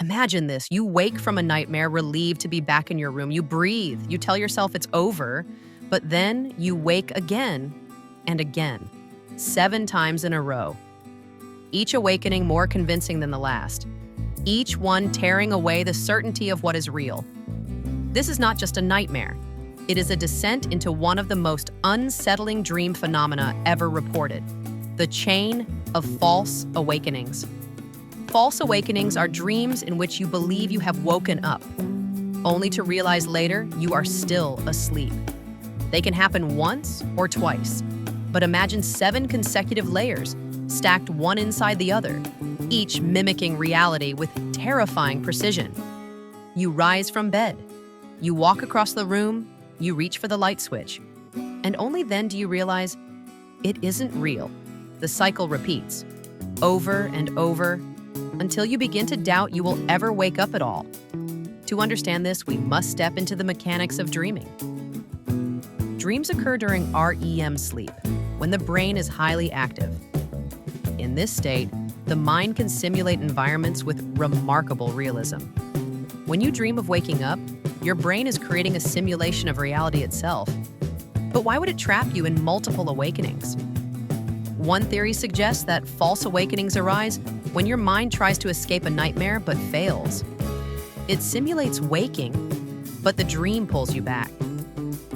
Imagine this. You wake from a nightmare, relieved to be back in your room. You breathe. You tell yourself it's over, but then you wake again and again, 7 times in a row. Each awakening more convincing than the last. Each one tearing away the certainty of what is real. This is not just a nightmare. It is a descent into one of the most unsettling dream phenomena ever reported: the chain of false awakenings. False awakenings are dreams in which you believe you have woken up, only to realize later you are still asleep. They can happen once or twice, but imagine 7 consecutive layers, stacked one inside the other, each mimicking reality with terrifying precision. You rise from bed, you walk across the room, you reach for the light switch, and only then do you realize it isn't real. The cycle repeats, over and over, until you begin to doubt you will ever wake up at all. To understand this, we must step into the mechanics of dreaming. Dreams occur during REM-sleep, when the brain is highly active. In this state, the mind can simulate environments with remarkable realism. When you dream of waking up, your brain is creating a simulation of reality itself. But why would it trap you in multiple awakenings? One theory suggests that false awakenings arise when your mind tries to escape a nightmare but fails. It simulates waking, but the dream pulls you back.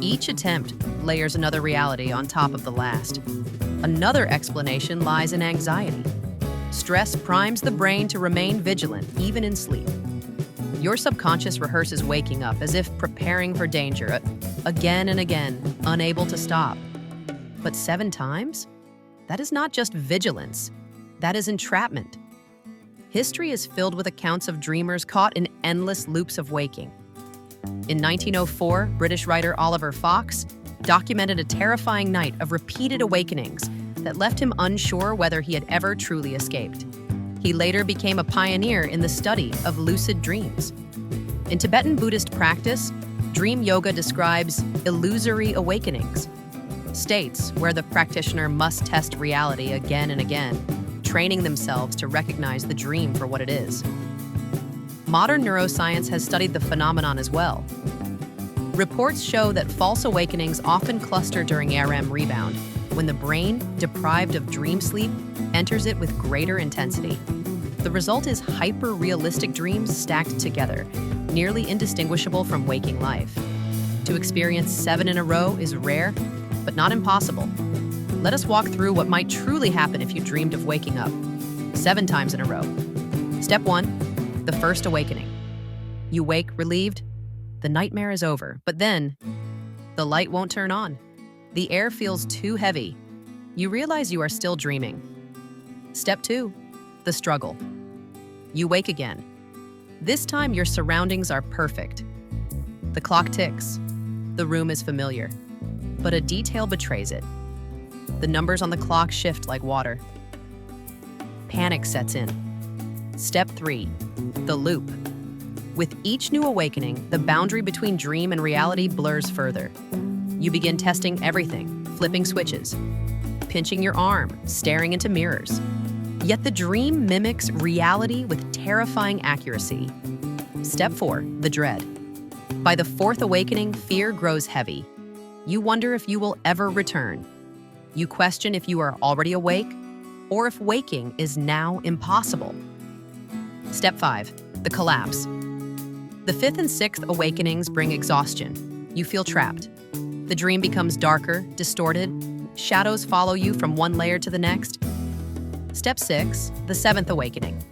Each attempt layers another reality on top of the last. Another explanation lies in anxiety. Stress primes the brain to remain vigilant, even in sleep. Your subconscious rehearses waking up as if preparing for danger, again and again, unable to stop. But 7 times? That is not just vigilance. That is entrapment. History is filled with accounts of dreamers caught in endless loops of waking. In 1904, British writer Oliver Fox documented a terrifying night of repeated awakenings that left him unsure whether he had ever truly escaped. He later became a pioneer in the study of lucid dreams. In Tibetan Buddhist practice, dream yoga describes illusory awakenings, states where the practitioner must test reality again and again, training themselves to recognize the dream for what it is. Modern neuroscience has studied the phenomenon as well. Reports show that false awakenings often cluster during REM rebound, when the brain, deprived of dream sleep, enters it with greater intensity. The result is hyper-realistic dreams stacked together, nearly indistinguishable from waking life. To experience 7 in a row is rare, but not impossible. Let us walk through what might truly happen if you dreamed of waking up 7 times in a row. Step 1, the first awakening. You wake relieved. The nightmare is over, but then the light won't turn on. The air feels too heavy. You realize you are still dreaming. Step 2, the struggle. You wake again. This time your surroundings are perfect. The clock ticks. The room is familiar, but a detail betrays it. The numbers on the clock shift like water. Panic sets in. Step 3, the loop. With each new awakening, the boundary between dream and reality blurs further. You begin testing everything, flipping switches, pinching your arm, staring into mirrors. Yet the dream mimics reality with terrifying accuracy. Step 4, the dread. By the 4th awakening, fear grows heavy. You wonder if you will ever return. You question if you are already awake, or if waking is now impossible. Step 5, the collapse. The 5th and 6th awakenings bring exhaustion. You feel trapped. The dream becomes darker, distorted. Shadows follow you from one layer to the next. Step 6, the 7th awakening.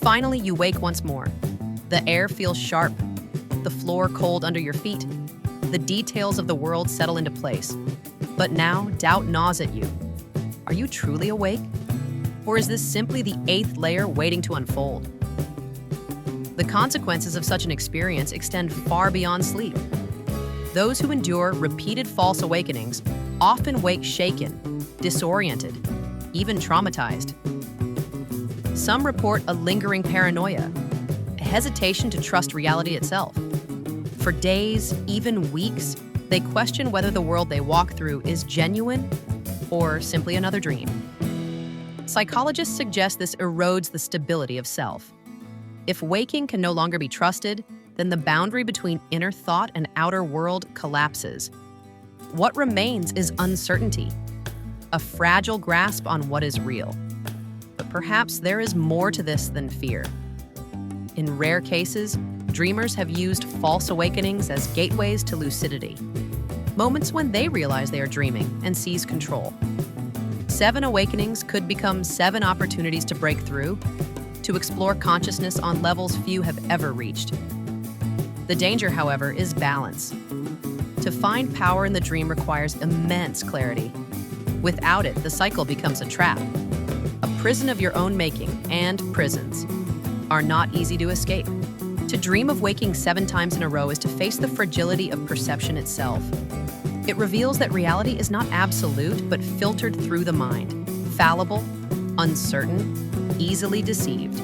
Finally, you wake once more. The air feels sharp, the floor cold under your feet. The details of the world settle into place. But now, doubt gnaws at you. Are you truly awake? Or is this simply the 8th layer waiting to unfold? The consequences of such an experience extend far beyond sleep. Those who endure repeated false awakenings often wake shaken, disoriented, even traumatized. Some report a lingering paranoia, a hesitation to trust reality itself. For days, even weeks, they question whether the world they walk through is genuine or simply another dream. Psychologists suggest this erodes the stability of self. If waking can no longer be trusted, then the boundary between inner thought and outer world collapses. What remains is uncertainty, a fragile grasp on what is real. But perhaps there is more to this than fear. In rare cases, dreamers have used false awakenings as gateways to lucidity, moments when they realize they are dreaming and seize control. 7 awakenings could become 7 opportunities to break through, to explore consciousness on levels few have ever reached. The danger, however, is balance. To find power in the dream requires immense clarity. Without it, the cycle becomes a trap, a prison of your own making, and prisons are not easy to escape. To dream of waking 7 times in a row is to face the fragility of perception itself. It reveals that reality is not absolute, but filtered through the mind, fallible, uncertain, easily deceived.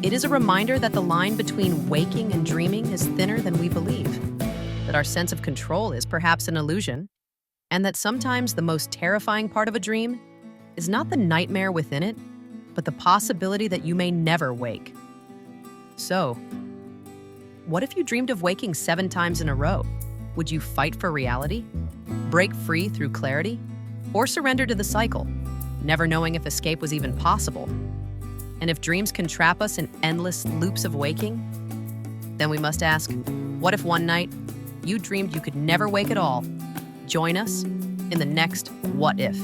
It is a reminder that the line between waking and dreaming is thinner than we believe, that our sense of control is perhaps an illusion, and that sometimes the most terrifying part of a dream is not the nightmare within it, but the possibility that you may never wake. So, what if you dreamed of waking 7 times in a row? Would you fight for reality, break free through clarity, or surrender to the cycle, never knowing if escape was even possible? And if dreams can trap us in endless loops of waking, then we must ask, what if one night you dreamed you could never wake at all? Join us in the next What If.